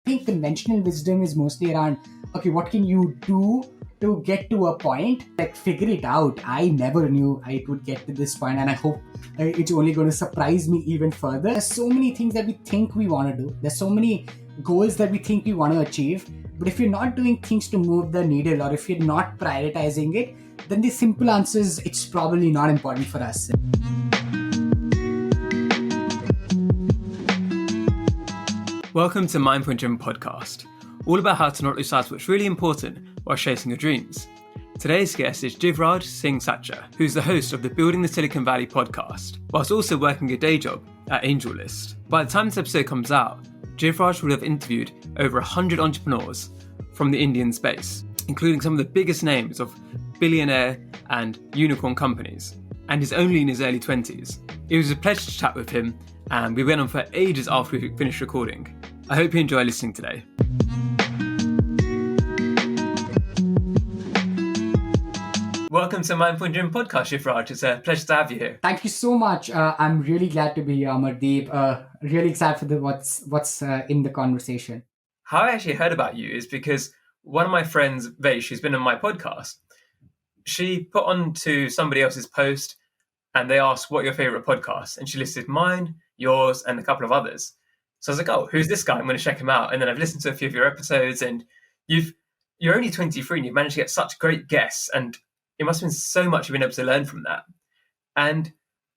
think conventional wisdom is mostly around, okay, what can you do to get to a point, like figure it out. I never knew I would get to this point, and I hope it's only going to surprise me even further. There's so many things that we think we want to do. There's so many goals that we think we want to achieve. But if you're not doing things to move the needle, or if you're not prioritizing it, then the simple answer is it's probably not important for us. Welcome to Mindful Gym Podcast, all about how to not lose sight of what's really important while chasing your dreams. Today's guest is Jivraj Singh Sachar, who's the host of the Building the Silicon Valley podcast, whilst also working a day job at AngelList. By the time this episode comes out, Jivraj will have interviewed over 100 entrepreneurs from the Indian space, including some of the biggest names of billionaire and unicorn companies, and is only in his early 20s. It was a pleasure to chat with him, and we went on for ages after we finished recording. I hope you enjoy listening today. Welcome to Mindful Gym Podcast, Jivraj. It's a pleasure to have you here. Thank you so much. I'm really glad to be here, Amardeep. Really excited for what's in the conversation. How I actually heard about you is because one of my friends, Vaish, who's been on my podcast, she put onto somebody else's post and they asked, what are your favourite podcasts? And she listed mine, yours, and a couple of others. So I was like, oh, who's this guy? I'm going to check him out. And then I've listened to a few of your episodes, and you're only 23 and you've managed to get such great guests, and it must have been so much you've been able to learn from that. And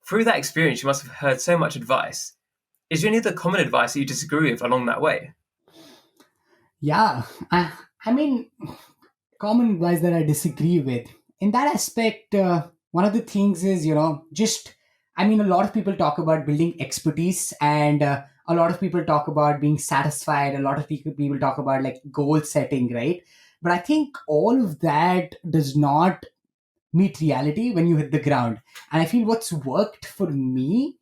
through that experience, you must have heard so much advice. Is there any other common advice that you disagree with along that way? Yeah, I mean, common advice that I disagree with. In that aspect, one of the things is, a lot of people talk about building expertise, and a lot of people talk about being satisfied. A lot of people talk about like goal setting, right? But I think all of that does not meet reality when you hit the ground. And I feel what's worked for me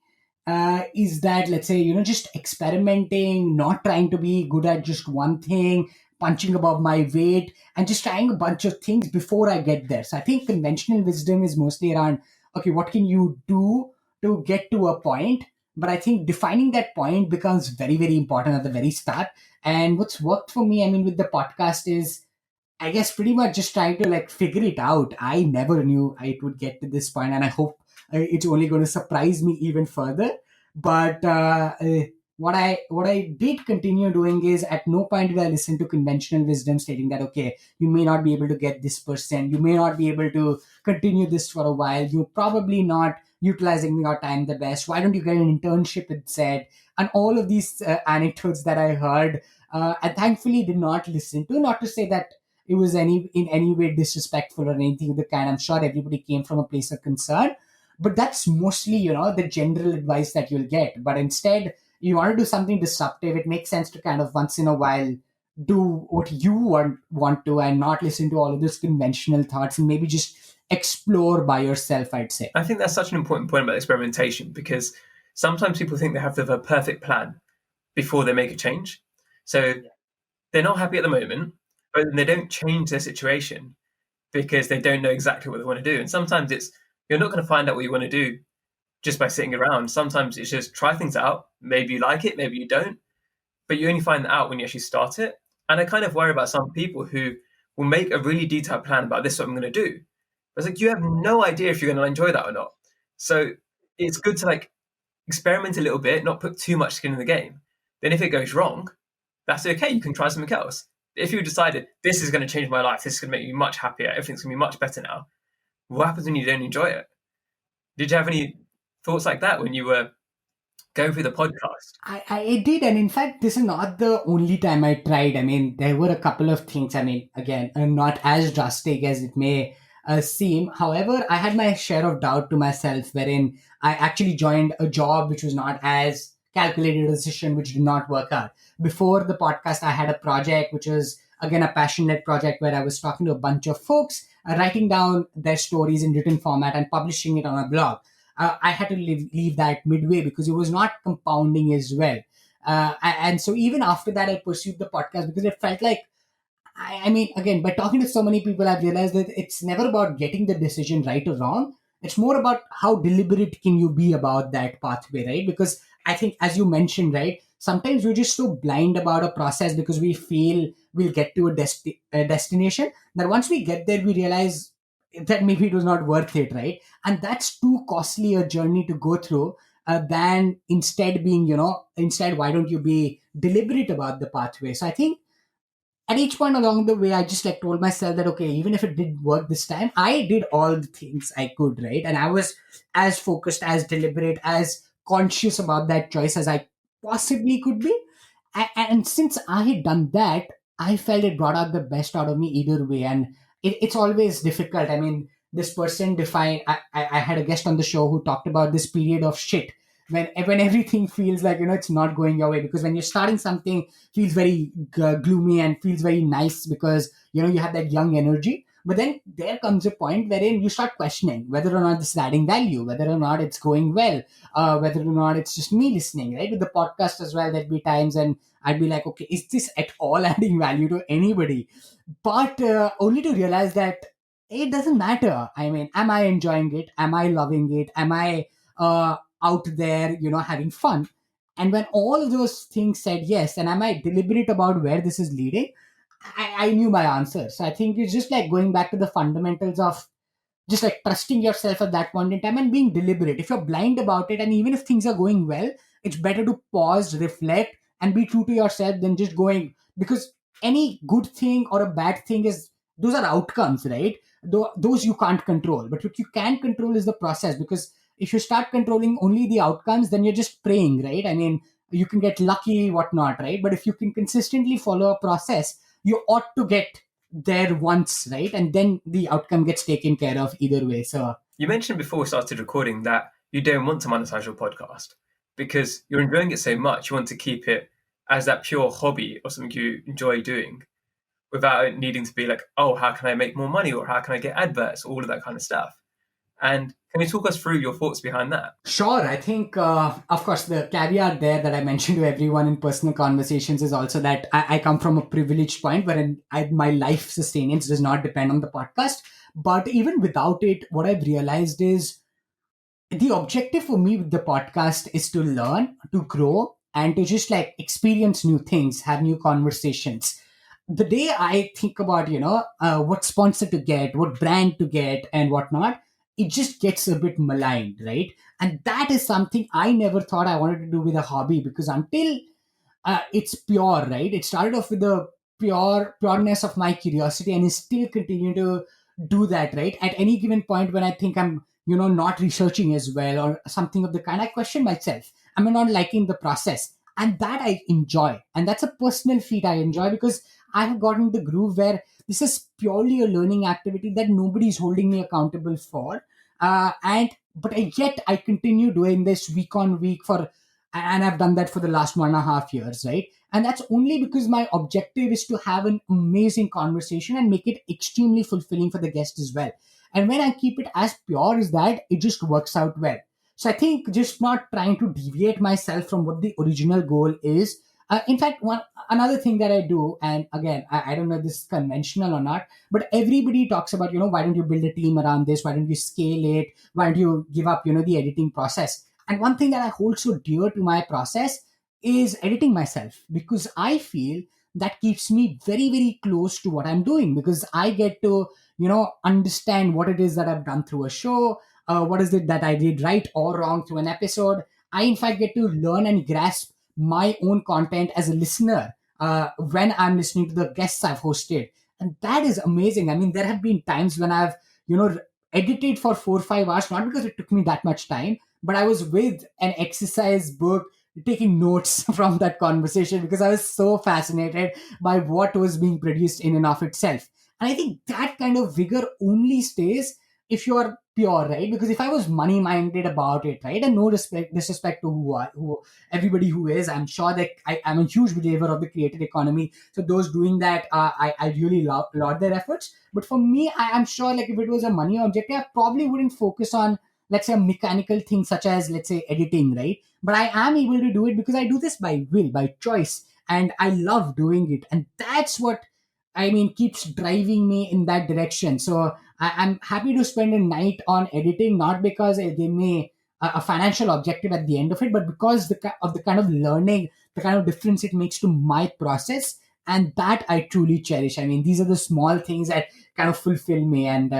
is that, let's say, just experimenting, not trying to be good at just one thing, punching above my weight, and just trying a bunch of things before I get there. So I think conventional wisdom is mostly around, okay, what can you do to get to a point? But I think defining that point becomes very, very important at the very start. And what's worked for me, with the podcast is, I guess, pretty much just trying to like figure it out. I never knew I would get to this point, and I hope it's only going to surprise me even further. But what I did continue doing is, at no point did I listen to conventional wisdom stating that, okay, you may not be able to get this %, you may not be able to continue this for a while, you're probably not utilizing your time the best, why don't you get an internship instead, and all of these anecdotes that I heard, and thankfully did not listen to. Not to say that it was in any way disrespectful or anything of the kind. I'm sure everybody came from a place of concern, but that's mostly, the general advice that you'll get. But instead, you want to do something disruptive. It makes sense to kind of once in a while do what you want to, and not listen to all of those conventional thoughts, and maybe just explore by yourself, I'd say. I think that's such an important point about experimentation, because sometimes people think they have to have a perfect plan before they make a change. So they're not happy at the moment, but they don't change their situation because they don't know exactly what they want to do. And sometimes you're not going to find out what you want to do just by sitting around. Sometimes it's just try things out. Maybe you like it, maybe you don't, but you only find that out when you actually start it. And I kind of worry about some people who will make a really detailed plan about this is what I'm going to do. But it's like, you have no idea if you're going to enjoy that or not. So it's good to like experiment a little bit, not put too much skin in the game. Then if it goes wrong, that's okay. You can try something else. If you decided this is going to change my life, this is going to make me much happier, everything's going to be much better now, what happens when you don't enjoy it? Did you have any thoughts like that when you were going through the podcast? I did. And in fact, this is not the only time I tried. There were a couple of things. Again, not as drastic as it may seem. However, I had my share of doubt to myself, wherein I actually joined a job which was not as calculated a decision, which did not work out. Before the podcast, I had a project which was, again, a passion-led project where I was talking to a bunch of folks, writing down their stories in written format and publishing it on a blog. I had to leave that midway because it was not compounding as well. And so even after that, I pursued the podcast because it felt like, again, by talking to so many people, I've realized that it's never about getting the decision right or wrong. It's more about how deliberate can you be about that pathway, right? Because I think, as you mentioned, right, sometimes we're just so blind about a process because we feel we'll get to a destination, that once we get there we realize that maybe it was not worth it, right? And that's too costly a journey to go through, than instead being, instead, why don't you be deliberate about the pathway? So I think at each point along the way, I just like told myself that, okay, even if it did work this time, I did all the things I could, right? And I was as focused, as deliberate, as conscious about that choice as I possibly could be. And since I had done that, I felt it brought out the best out of me either way. And it's always difficult. I mean, this person defined, I had a guest on the show who talked about this period of shit, when everything feels like, it's not going your way, because when you're starting something, feels very gloomy and feels very nice because you have that young energy, but then there comes a point wherein you start questioning whether or not this is adding value, whether or not it's going well, whether or not it's just me listening, right? With the podcast as well, there'd be times and I'd be like, okay, is this at all adding value to anybody? But only to realize that it doesn't matter. I mean, am I enjoying it? Am I loving it? Am I out there, having fun? And when all of those things said yes, and am I deliberate about where this is leading, I knew my answer. So I think it's just like going back to the fundamentals of just like trusting yourself at that point in time and being deliberate. If you're blind about it, and even if things are going well, it's better to pause, reflect, and be true to yourself than just going, because any good thing or a bad thing is, those are outcomes, right? Those you can't control, but what you can control is the process. Because if you start controlling only the outcomes, then you're just praying, right? I mean, you can get lucky, whatnot, right? But if you can consistently follow a process, you ought to get there once, right? And then the outcome gets taken care of either way. So You mentioned before we started recording that you don't want to monetize your podcast because you're enjoying it so much. You want to keep it as that pure hobby or something you enjoy doing without it needing to be like, oh, how can I make more money or how can I get adverts, all of that kind of stuff. And can you talk us through your thoughts behind that? sure, I think, of course, the caveat there that I mentioned to everyone in personal conversations is also that I come from a privileged point wherein my life sustenance does not depend on the podcast. But even without it, what I've realized is the objective for me with the podcast is to learn, to grow, and to just like experience new things, have new conversations. The day I think about, what sponsor to get, what brand to get, and whatnot, it just gets a bit maligned, right? And that is something I never thought I wanted to do with a hobby, because until it's pure, right? It started off with the pureness of my curiosity, and is still continue to do that, right? At any given point when I think I'm, not researching as well or something of the kind, I question myself. Am I not liking the process? And that I enjoy, and that's a personal feat I enjoy, because I have gotten the groove where this is purely a learning activity that nobody is holding me accountable for, and but yet I continue doing this week on week for, and I've done that for the last 1.5 years, right? And that's only because my objective is to have an amazing conversation and make it extremely fulfilling for the guest as well. And when I keep it as pure as that, it just works out well. So I think just not trying to deviate myself from what the original goal is. In fact, one another thing that I do, and again, I don't know if this is conventional or not, but everybody talks about, why don't you build a team around this? Why don't you scale it? Why don't you give up, the editing process? And one thing that I hold so dear to my process is editing myself, because I feel that keeps me very, very close to what I'm doing, because I get to, understand what it is that I've done through a show, what is it that I did right or wrong through an episode. I, in fact, get to learn and grasp my own content as a listener when I'm listening to the guests I've hosted. And that is amazing. I mean, there have been times when I've, edited for 4 or 5 hours, not because it took me that much time, but I was with an exercise book taking notes from that conversation, because I was so fascinated by what was being produced in and of itself. And I think that kind of vigor only stays if you're pure, right? Because if I was money minded about it, right, and no disrespect to who everybody who is, I'm sure that I'm a huge believer of the creative economy. So those doing that, I really laud their efforts. But for me, I'm sure, like, if it was a money objective, I probably wouldn't focus on, let's say, a mechanical thing such as, let's say, editing, right? But I am able to do it because I do this by will, by choice, and I love doing it. And that's what, I mean, keeps driving me in that direction. So I'm happy to spend a night on editing, not because they may a financial objective at the end of it, but because of the kind of learning, the kind of difference it makes to my process, and that I truly cherish. I mean, these are the small things that kind of fulfill me, and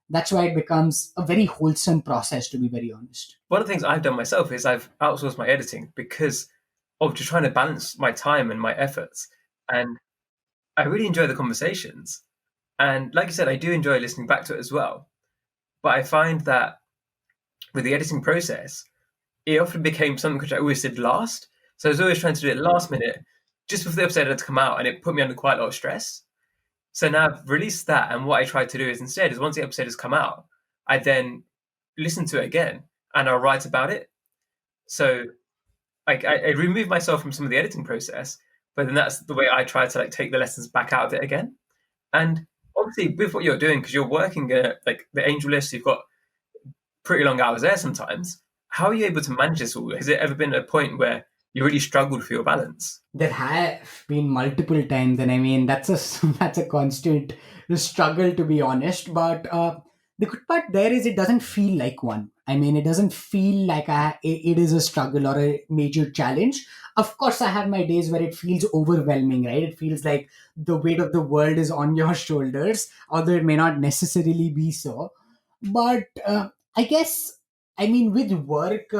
that's why it becomes a very wholesome process, to be very honest. One of the things I've done myself is I've outsourced my editing because of just trying to balance my time and my efforts. And I really enjoy the conversations. And like you said, I do enjoy listening back to it as well. But I find that with the editing process, it often became something which I always did last. So I was always trying to do it last minute, just before the episode had to come out, and it put me under quite a lot of stress. So now I've released that, and what I try to do is instead is once the episode has come out, I then listen to it again and I'll write about it. So I remove myself from some of the editing process, but then that's the way I try to like take the lessons back out of it again. And obviously, with what you're doing, because you're working at like the AngelList, you've got pretty long hours there sometimes. How are you able to manage this all? Has it ever been a point where you really struggled for your balance? There have been multiple times, and I mean that's a that's a constant struggle, to be honest. But the good part there is it doesn't feel like one. I mean, it doesn't feel like it is a struggle or a major challenge. Of course, I have my days where it feels overwhelming, right? It feels like the weight of the world is on your shoulders, although it may not necessarily be so. But I guess, I mean, with work.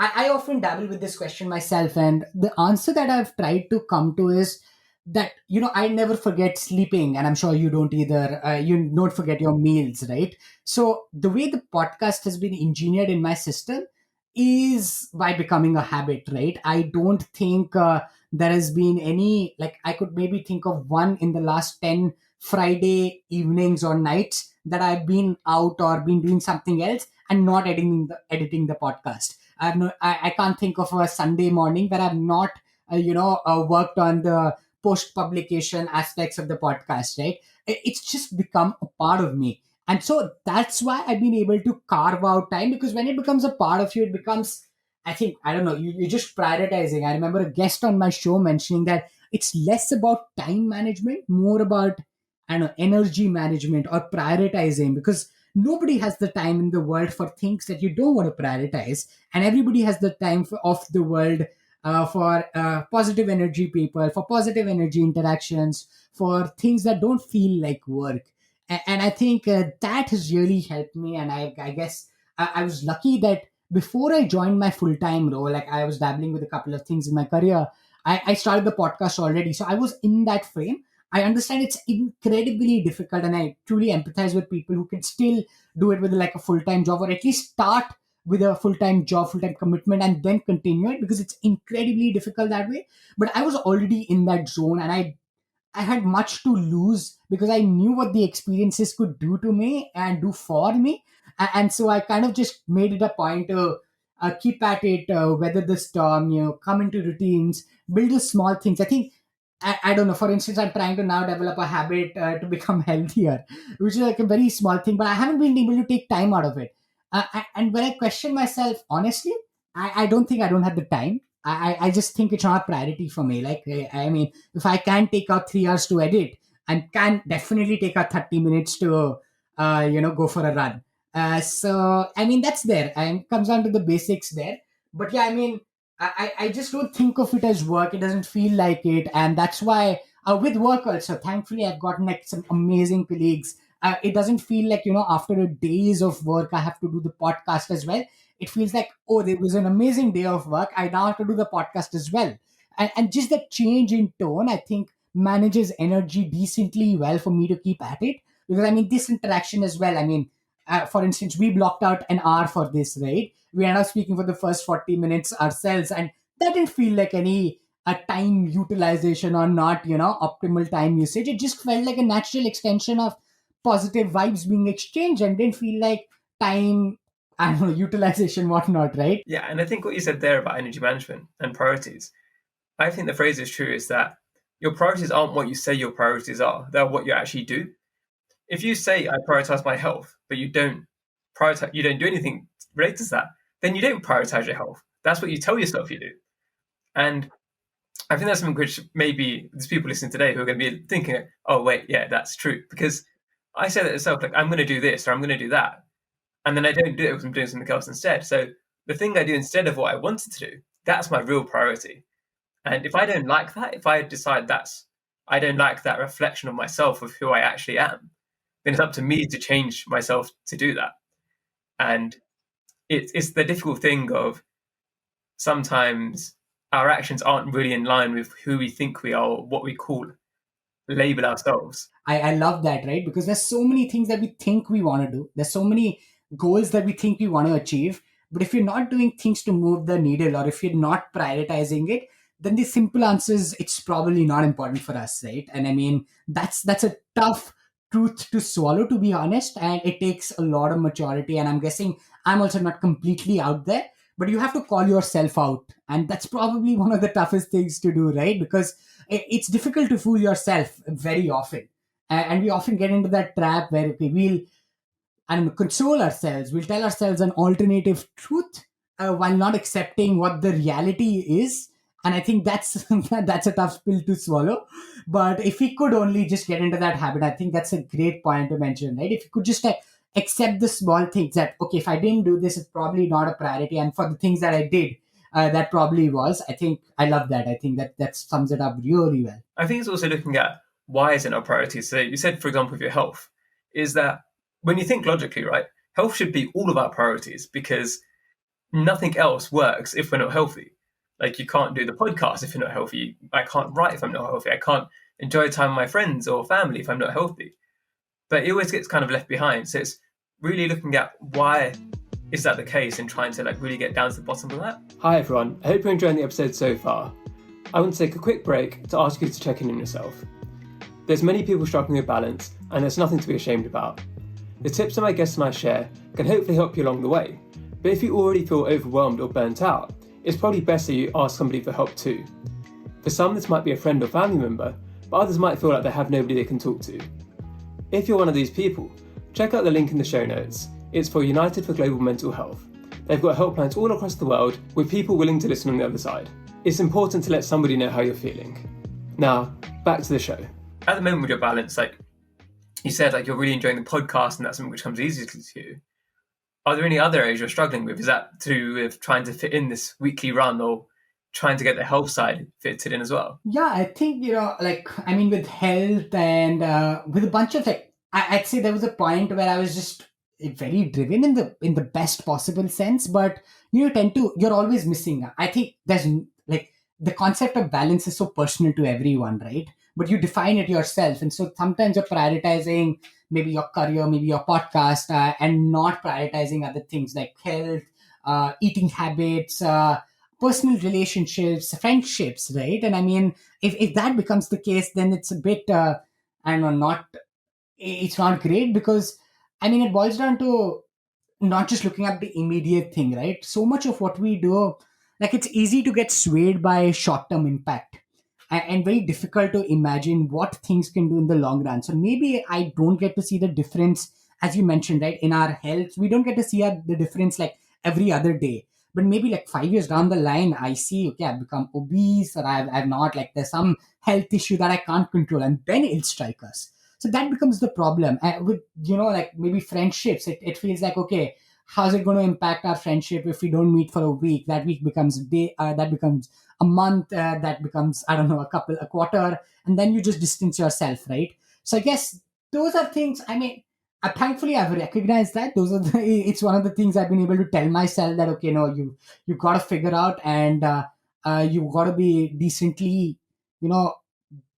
I often dabble with this question myself, and the answer that I've tried to come to is that I never forget sleeping, and I'm sure you don't either. You don't forget your meals, right? So the way the podcast has been engineered in my system is by becoming a habit, right? I don't think there has been any, like, I could maybe think of one in the last 10 Friday evenings or nights that I've been out or been doing something else and not editing the podcast. I can't think of a Sunday morning where I've not, worked on the post publication aspects of the podcast, right? It's just become a part of me. And so that's why I've been able to carve out time, because when it becomes a part of you, it becomes, I think, I don't know, you're just prioritizing. I remember a guest on my show mentioning that it's less about time management, more about, I don't know, energy management or prioritizing, because nobody has the time in the world for things that you don't want to prioritize, and everybody has the time of the world for positive energy people, for positive energy interactions, for things that don't feel like work. And I think that has really helped me. And I guess I was lucky that before I joined my full-time role, like I was dabbling with a couple of things in my career. I started the podcast already, so I was in that frame. I understand it's incredibly difficult, and I truly empathize with people who can still do it with like a full time job, or at least start with a full time job, full time commitment, and then continue it, because it's incredibly difficult that way. But I was already in that zone, and I had much to lose because I knew what the experiences could do to me and do for me. And so I kind of just made it a point to keep at it, weather the storm, come into routines, build the small things. I think I don't know. For instance, I'm trying to now develop a habit to become healthier, which is like a very small thing, but I haven't been able to take time out of it. And when I question myself, honestly, I don't think I don't have the time. I just think it's not a priority for me. Like, I mean, if I can take out 3 hours to edit and can definitely take out 30 minutes to, go for a run. So, I mean, that's there. And comes down to the basics there. But yeah, I mean, I just don't think of it as work. It doesn't feel like it. And that's why with work also, thankfully, I've gotten like some amazing colleagues. It doesn't feel like, after a days of work, I have to do the podcast as well. It feels like, oh, there was an amazing day of work. I now have to do the podcast as well. And just that change in tone, I think, manages energy decently well for me to keep at it. Because I mean, this interaction as well. I mean, for instance, we blocked out an hour for this, right? We ended up speaking for the first 40 minutes ourselves, and that didn't feel like any time utilization or not, optimal time usage. It just felt like a natural extension of positive vibes being exchanged, and didn't feel like time, I don't know, utilization, whatnot, right? Yeah, and I think what you said there about energy management and priorities, I think the phrase is true, is that your priorities aren't what you say your priorities are, they're what you actually do. If you say I prioritize my health, but you don't do anything related to that, then you don't prioritize your health. That's what you tell yourself you do. And I think that's something which maybe there's people listening today who are going to be thinking, oh, wait, yeah, that's true. Because I say that myself, like, I'm going to do this or I'm going to do that. And then I don't do it because I'm doing something else instead. So the thing I do instead of what I wanted to do, that's my real priority. And if I don't like that, if I decide I don't like that reflection of myself of who I actually am, then it's up to me to change myself to do that. And it's the difficult thing of sometimes our actions aren't really in line with who we think we are or what we label ourselves. I love that, right? Because there's so many things that we think we want to do. There's so many goals that we think we want to achieve. But if you're not doing things to move the needle, or if you're not prioritizing it, then the simple answer is it's probably not important for us, right? And I mean, that's a tough truth to swallow, to be honest. And it takes a lot of maturity. And I'm guessing I'm also not completely out there, but you have to call yourself out. And that's probably one of the toughest things to do, right? Because it's difficult to fool yourself very often. And we often get into that trap where, okay, we'll and console ourselves. We'll tell ourselves an alternative truth while not accepting what the reality is. And I think that's that's a tough pill to swallow. But if we could only just get into that habit, I think that's a great point to mention, right? If you could just accept the small things that, okay, if I didn't do this, it's probably not a priority. And for the things that I did, that probably was. I think I love that. I think that sums it up really well. I think it's also looking at why is it not a priority. So you said, for example, with your health, is that when you think logically, right, health should be all of our priorities because nothing else works if we're not healthy. Like you can't do the podcast if you're not healthy. I can't write if I'm not healthy. I can't enjoy time with my friends or family if I'm not healthy. But it always gets kind of left behind. So it's really looking at why is that the case and trying to really get down to the bottom of that. Hi everyone, I hope you're enjoying the episode so far. I want to take a quick break to ask you to check in on yourself. There's many people struggling with balance and there's nothing to be ashamed about. The tips that my guests and I share can hopefully help you along the way, but if you already feel overwhelmed or burnt out, it's probably best that you ask somebody for help too. For some this might be a friend or family member, but others might feel like they have nobody they can talk to. If you're one of these people, check out the link in the show notes. It's for United for Global Mental Health. They've got helplines all across the world with people willing to listen on the other side. It's important to let somebody know how you're feeling. Now, back to the show. At the moment with your balance, like you said, you're really enjoying the podcast and that's something which comes easily to you. Are there any other areas you're struggling with? Is that to do with trying to fit in this weekly run or trying to get the health side fitted in as well? Yeah, I think, with health and with a bunch of I'd say there was a point where I was just very driven in the best possible sense, but you're always missing. I think there's the concept of balance is so personal to everyone, right? But you define it yourself, and so sometimes you're prioritizing maybe your career, maybe your podcast, and not prioritizing other things like health, eating habits, personal relationships, friendships, right? And I mean, if that becomes the case, then it's a bit I don't know, not it's not great, because I mean it boils down to not just looking at the immediate thing, right? So much of what we do, it's easy to get swayed by short term impact, and very difficult to imagine what things can do in the long run. So maybe I don't get to see the difference, as you mentioned, right? In our health, we don't get to see the difference every other day. But maybe 5 years down the line, I see, okay, I've become obese, or I've not, there's some health issue that I can't control, and then it'll strike us. So that becomes the problem. With, maybe friendships, it feels like, okay, how's it going to impact our friendship if we don't meet for a week? That week becomes a day, that becomes a month, that becomes, I don't know, a quarter, and then you just distance yourself, right? So I guess those are things, I mean, thankfully I've recognized that it's one of the things I've been able to tell myself, that, okay, no, you got to figure out, and you got to be decently,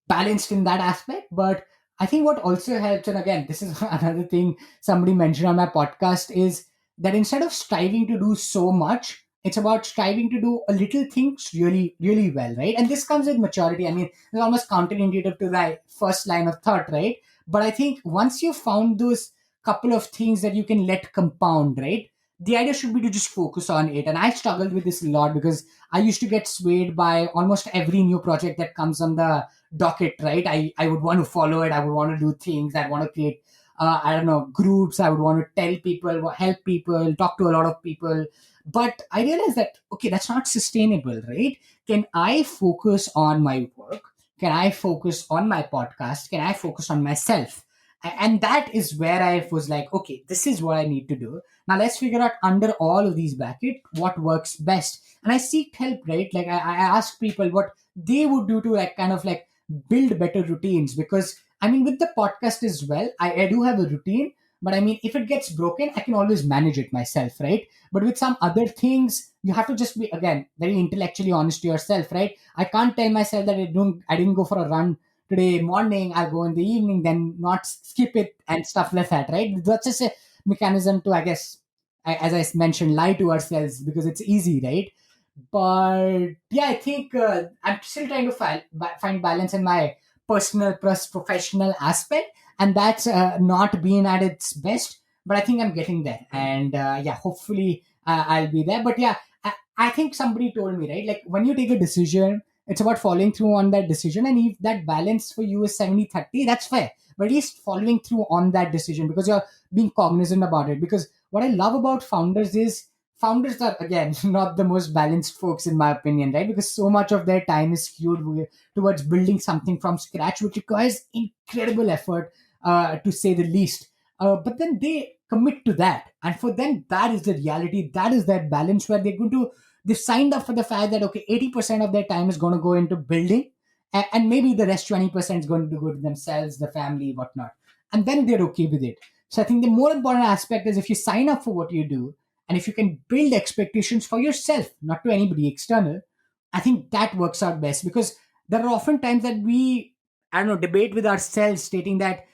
balanced in that aspect. But I think what also helps, and again, this is another thing somebody mentioned on my podcast, is that instead of striving to do so much, it's about striving to do a little things really, really well, right? And this comes with maturity. I mean, it's almost counterintuitive to the first line of thought, right? But I think once you've found those couple of things that you can let compound, right? The idea should be to just focus on it. And I struggled with this a lot, because I used to get swayed by almost every new project that comes on the docket, right? I would want to follow it. I would want to do things. I want to create, I don't know, groups. I would want to tell people, help people, talk to a lot of people. But I realized that, okay, that's not sustainable, right? Can I focus on my work? Can I focus on my podcast? Can I focus on myself? And that is where I was like, okay, this is what I need to do. Now let's figure out under all of these bracket what works best. And I seek help, right? Like I ask people what they would do to like kind of like build better routines. Because I mean, with the podcast as well, I do have a routine, but I mean, if it gets broken, I can always manage it myself, right? But with some other things, you have to just be, again, very intellectually honest to yourself, right? I can't tell myself that I didn't go for a run today morning, I'll go in the evening, then not skip it and stuff like that, right? That's just a mechanism to, I guess, as I mentioned, lie to ourselves because it's easy, right? But yeah, I think I'm still trying to find balance in my personal plus professional aspect, and that's not being at its best. But I think I'm getting there, and yeah, hopefully I'll be there. But yeah, I think somebody told me, right, like when you take a decision, it's about following through on that decision, and if that balance for you is 70-30, that's fair. But at least following through on that decision because you're being cognizant about it. Because what I love about founders is founders are, again, not the most balanced folks in my opinion, right? Because so much of their time is skewed towards building something from scratch, which requires incredible effort, to say the least. But then they commit to that, and for them that is the reality, that is their balance, where they've signed up for the fact that okay, 80% of their time is going to go into building, and maybe the rest 20% is going to go to themselves, the family, whatnot, and then they're okay with it. So I think the more important aspect is if you sign up for what you do, and if you can build expectations for yourself, not to anybody external, I think that works out best. Because there are often times that we, I don't know, debate with ourselves stating that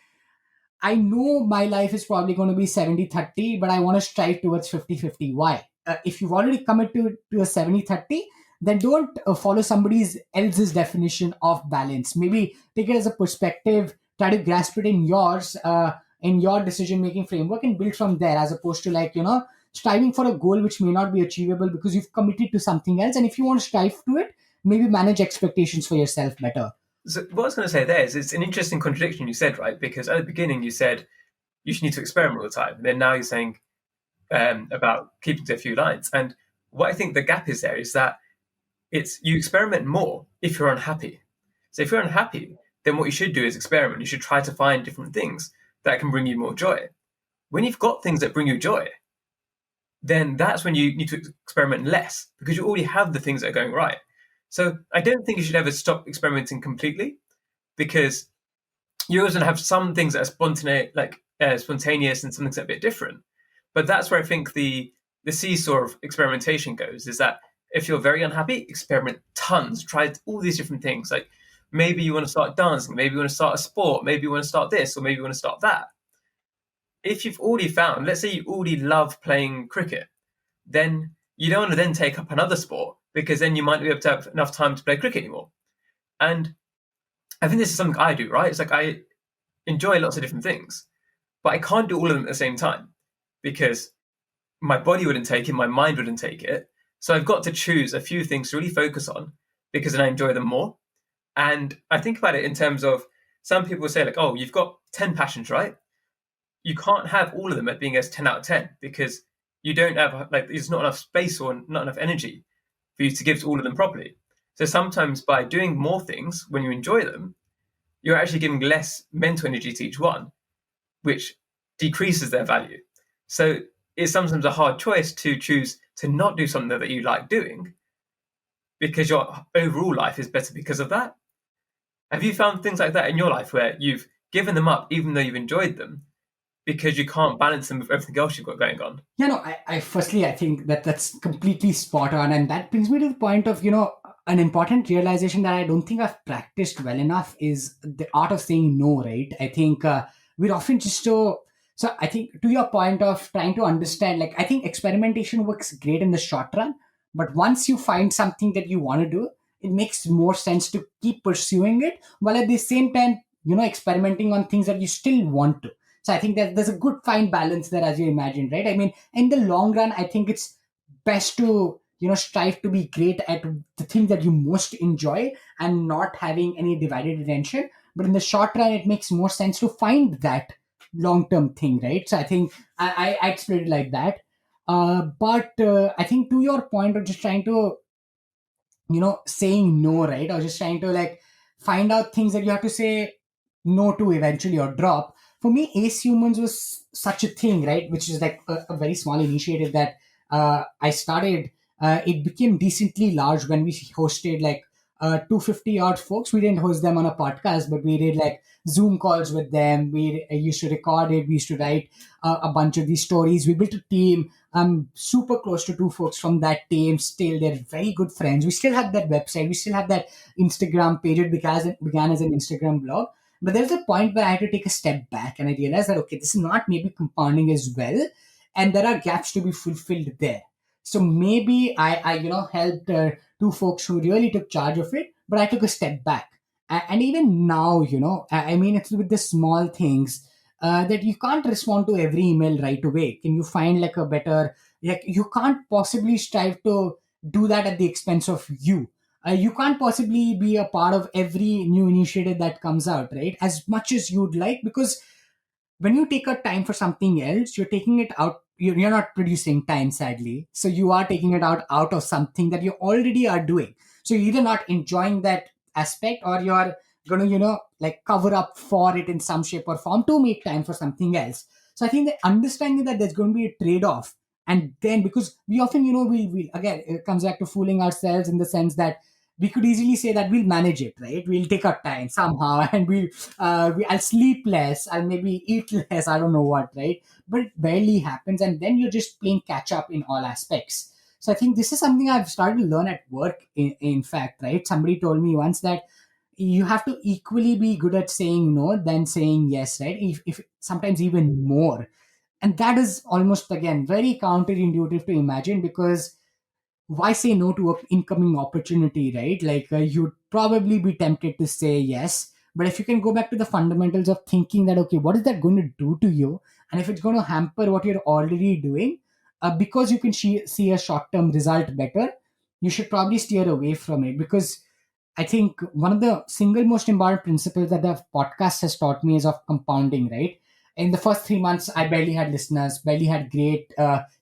I know my life is probably going to be 70-30, but I want to strive towards 50-50. Why? If you've already committed to a 70-30, then don't follow somebody else's definition of balance. Maybe take it as a perspective, try to grasp it in your decision making framework and build from there, as opposed to like, striving for a goal which may not be achievable because you've committed to something else. And if you want to strive to it, maybe manage expectations for yourself better. So what I was going to say there is it's an interesting contradiction you said, right? Because at the beginning you said you should need to experiment all the time. Then now you're saying about keeping to a few lines. And what I think the gap is there is that it's you experiment more if you're unhappy. So if you're unhappy, then what you should do is experiment. You should try to find different things that can bring you more joy. When you've got things that bring you joy, then that's when you need to experiment less because you already have the things that are going right. So I don't think you should ever stop experimenting completely because you're always going to have some things that are spontaneous and some things that are a bit different. But that's where I think the seesaw of experimentation goes, is that if you're very unhappy, experiment tons, try all these different things. Like maybe you want to start dancing, maybe you want to start a sport, maybe you want to start this, or maybe you want to start that. If you've already found, let's say you already love playing cricket, then you don't want to then take up another sport because then you might not be able to have enough time to play cricket anymore. And I think this is something I do, right? It's like I enjoy lots of different things, but I can't do all of them at the same time because my body wouldn't take it, my mind wouldn't take it. So I've got to choose a few things to really focus on because then I enjoy them more. And I think about it in terms of some people say like, oh, you've got 10 passions, right? You can't have all of them at being as 10 out of 10 because you don't have, like, there's not enough space or not enough energy for you to give to all of them properly. So sometimes by doing more things when you enjoy them, you're actually giving less mental energy to each one, which decreases their value. So it's sometimes a hard choice to choose to not do something that you like doing because your overall life is better because of that. Have you found things like that in your life where you've given them up even though you've enjoyed them because you can't balance them with everything else you've got going on? Yeah, no, I firstly, I think that's completely spot on. And that brings me to the point of, an important realization that I don't think I've practiced well enough is the art of saying no, right? I think we're often just so I think to your point of trying to understand, like, I think experimentation works great in the short run, but once you find something that you want to do, it makes more sense to keep pursuing it while at the same time, experimenting on things that you still want to. So I think that there's a good fine balance there, as you imagined, right? I mean, in the long run, I think it's best to strive to be great at the thing that you most enjoy and not having any divided attention. But in the short run, it makes more sense to find that long term thing, right? So I think I explained it like that. But I think to your point of just trying to saying no, right? Or just trying to like find out things that you have to say no to eventually or drop. for me, Ace Humans was such a thing, right? Which is like a very small initiative that I started. It became decently large when we hosted like 250 odd folks. We didn't host them on a podcast, but we did like Zoom calls with them. We used to record it. We used to write a bunch of these stories. We built a team. I'm super close to two folks from that team. Still, they're very good friends. We still have that website. We still have that Instagram page. It began as an Instagram blog. But there's a point where I had to take a step back and I realized that, okay, this is not maybe compounding as well. And there are gaps to be fulfilled there. So maybe I helped two folks who really took charge of it, but I took a step back. And even now, I mean, it's with the small things that you can't respond to every email right away. Can you find like a better, like, you can't possibly strive to do that at the expense of you. You can't possibly be a part of every new initiative that comes out, right? As much as you'd like, because when you take a time for something else, you're taking it out. You're not producing time, sadly. So you are taking it out of something that you already are doing. So you're either not enjoying that aspect, or you're going to, like, cover up for it in some shape or form to make time for something else. So I think that understanding that there's going to be a trade-off, and then because we often, we again, it comes back to fooling ourselves in the sense that we could easily say that we'll manage it, right? We'll take our time somehow, and I'll sleep less, I'll maybe eat less, I don't know what, right? But it barely happens, and then you're just playing catch up in all aspects. So I think this is something I've started to learn at work. In fact, right? Somebody told me once that you have to equally be good at saying no than saying yes, right? If sometimes even more. And that is almost, again, very counterintuitive to imagine, because why say no to an incoming opportunity, right? Like, you'd probably be tempted to say yes. But if you can go back to the fundamentals of thinking that, okay, what is that going to do to you? And if it's going to hamper what you're already doing, because you can see a short term result better, you should probably steer away from it. Because I think one of the single most important principles that the podcast has taught me is of compounding, right? In the first 3 months, I barely had listeners, barely had great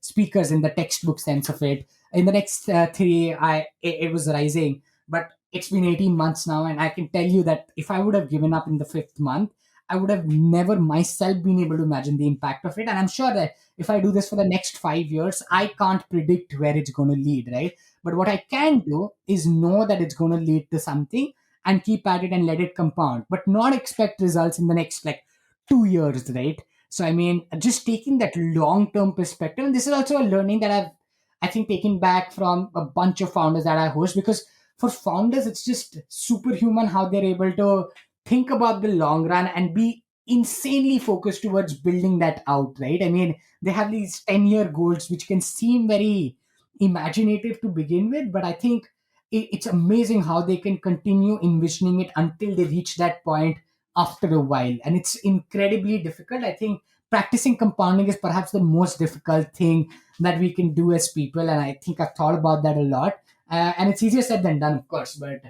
speakers in the textbook sense of it. In the next three, it was rising, but it's been 18 months now, and I can tell you that if I would have given up in the fifth month, I would have never myself been able to imagine the impact of it. And I'm sure that if I do this for the next 5 years, I can't predict where it's going to lead, right? But what I can do is know that it's going to lead to something, and keep at it and let it compound, but not expect results in the next like 2 years, right? So I mean, just taking that long term perspective, and this is also a learning that I think taken back from a bunch of founders that I host, because for founders, it's just superhuman how they're able to think about the long run and be insanely focused towards building that out, right? I mean, they have these 10-year goals, which can seem very imaginative to begin with, but I think it's amazing how they can continue envisioning it until they reach that point after a while. And it's incredibly difficult. I think practicing compounding is perhaps the most difficult thing that we can do as people. And I think I've thought about that a lot. And it's easier said than done, of course. But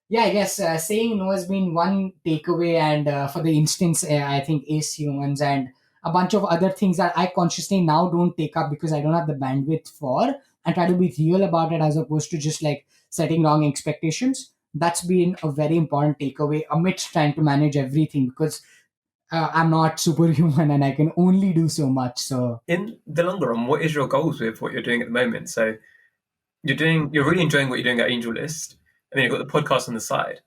yeah, I guess saying no has been one takeaway. And for the instance, I think Ace Humans and a bunch of other things that I consciously now don't take up because I don't have the bandwidth for, and try to be real about it as opposed to just like setting wrong expectations. That's been a very important takeaway amidst trying to manage everything, because I'm not superhuman and I can only do so much. So In the longer run, what is your goals with what you're doing at the moment? So you're really enjoying what you're doing at AngelList, and then you've got the podcast on the side.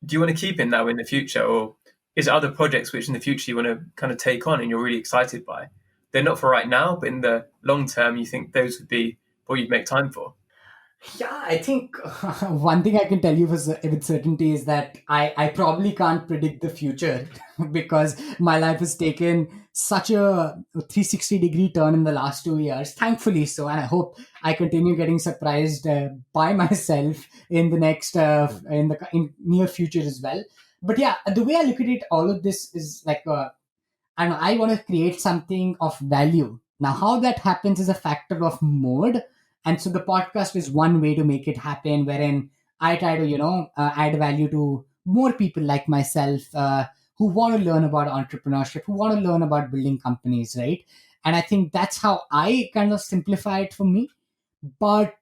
Do you want to keep it now in the future, or is there other projects which in the future you want to kind of take on and you're really excited by? They're not for right now, but in the long term, you think those would be what you'd make time for? yeah, I think one thing I can tell you with certainty is that I probably can't predict the future because my life has taken such a 360-degree turn in the last 2 years, thankfully so. And I hope I continue getting surprised by myself in the next, in near future as well. But yeah, the way I look at it, all of this is like and I want to create something of value. Now, how that happens is a factor of mode. And so the podcast is one way to make it happen, wherein I try to, add value to more people like myself who want to learn about entrepreneurship, who want to learn about building companies, right? And I think that's how I kind of simplify it for me. But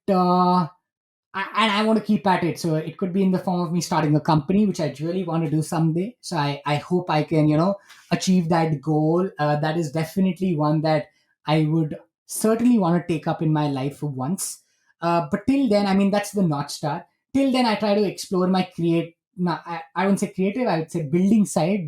and I want to keep at it. So it could be in the form of me starting a company, which I really want to do someday. So I hope I can, achieve that goal. That is definitely one that I would certainly want to take up in my life for once. But till then, I mean, that's the North Star. Till then, I try to explore my no, I wouldn't say creative, I would say building side,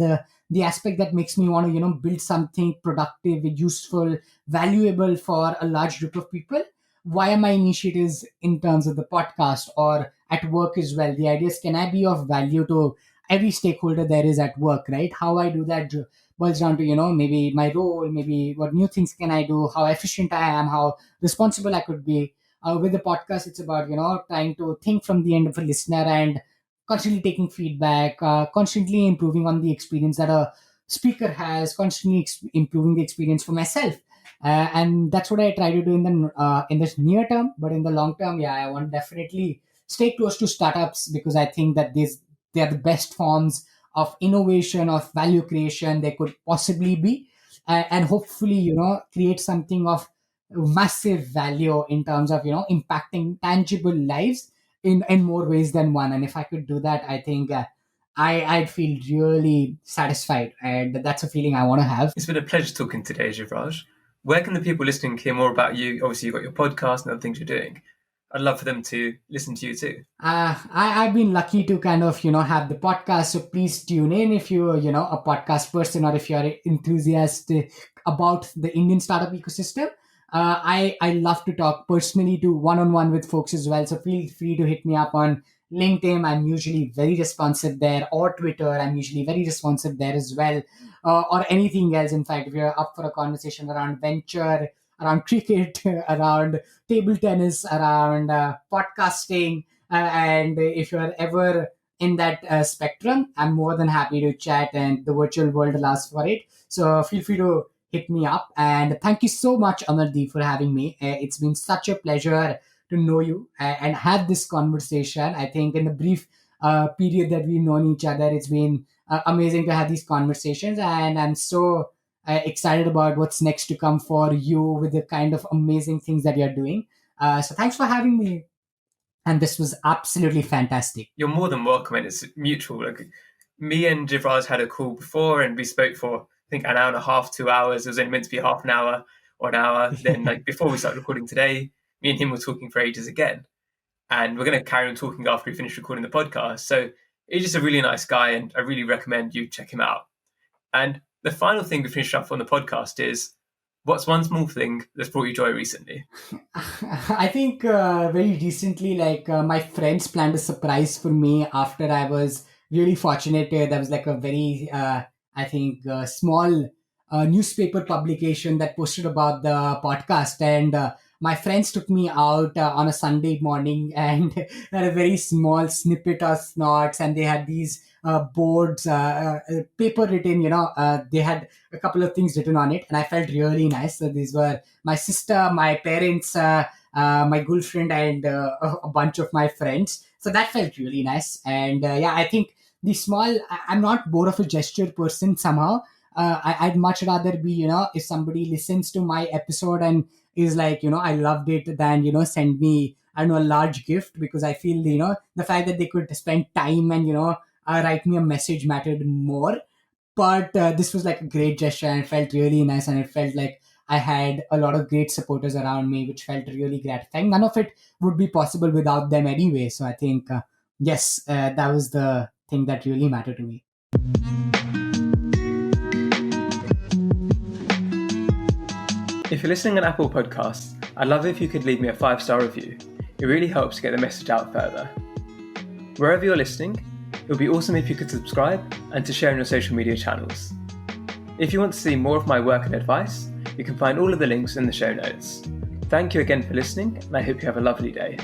the aspect that makes me want to, build something productive, useful, valuable for a large group of people via my initiatives in terms of the podcast or at work as well. The idea is, can I be of value to every stakeholder there is at work, right? How I do that boils down to, maybe my role, maybe what new things can I do, how efficient I am, how responsible I could be. With the podcast, it's about, trying to think from the end of a listener and constantly taking feedback, constantly improving on the experience that a speaker has, constantly improving the experience for myself. And that's what I try to do in this near term. But in the long term, yeah, I want to definitely stay close to startups because I think that they are the best forms of innovation, of value creation they could possibly be, and hopefully, create something of massive value in terms of impacting tangible lives in more ways than one. And if I could do that, I think I'd feel really satisfied, and that's a feeling I want to have. It's been a pleasure talking today, Jivraj. Where can the people listening hear more about you? Obviously, you've got your podcast and other things you're doing. I'd love for them to listen to you too. I've been lucky to kind of, have the podcast. So please tune in if you're, a podcast person or if you're enthusiastic about the Indian startup ecosystem. I love to talk personally to one-on-one with folks as well. So feel free to hit me up on LinkedIn. I'm usually very responsive there, or Twitter. I'm usually very responsive there as well, or anything else. In fact, if you're up for a conversation around venture, around cricket, around table tennis, around podcasting, and if you're ever in that spectrum, I'm more than happy to chat, and the virtual world allows for it. So feel free to hit me up. And thank you so much, Amardeep, for having me. It's been such a pleasure to know you and have this conversation. I think in the brief period that we've known each other, it's been amazing to have these conversations. And I'm so excited about what's next to come for you with the kind of amazing things that you're doing. So thanks for having me. And this was absolutely fantastic. You're more than welcome, and it's mutual. Like, me and Jivraj had a call before, and we spoke for I think an hour and a half, 2 hours. It was only meant to be half an hour or an hour. Then, like before we started recording today, me and him were talking for ages again, and we're going to carry on talking after we finish recording the podcast. So he's just a really nice guy, and I really recommend you check him out. And the final thing we finish up on the podcast is, what's one small thing that's brought you joy recently? I think very recently, my friends planned a surprise for me after I was really fortunate. There was like a very, small newspaper publication that posted about the podcast, and my friends took me out on a Sunday morning and had a very small snippet of snorts, and they had these boards, paper written, they had a couple of things written on it, and I felt really nice. So these were my sister, my parents, my girlfriend, and a bunch of my friends. So that felt really nice. And I think the small, I'm not more of a gesture person somehow. I'd much rather be, if somebody listens to my episode and is like, I loved it, than, send me, I don't know, a large gift, because I feel, the fact that they could spend time and, write me a message mattered more. But this was like a great gesture, and it felt really nice, and it felt like I had a lot of great supporters around me, which felt really gratifying. None of it would be possible without them anyway. So I think, yes, that was the thing that really mattered to me. If you're listening on Apple Podcasts, I'd love if you could leave me a 5-star review. It really helps get the message out further. Wherever you're listening, it would be awesome if you could subscribe and to share on your social media channels. If you want to see more of my work and advice, you can find all of the links in the show notes. Thank you again for listening, and I hope you have a lovely day.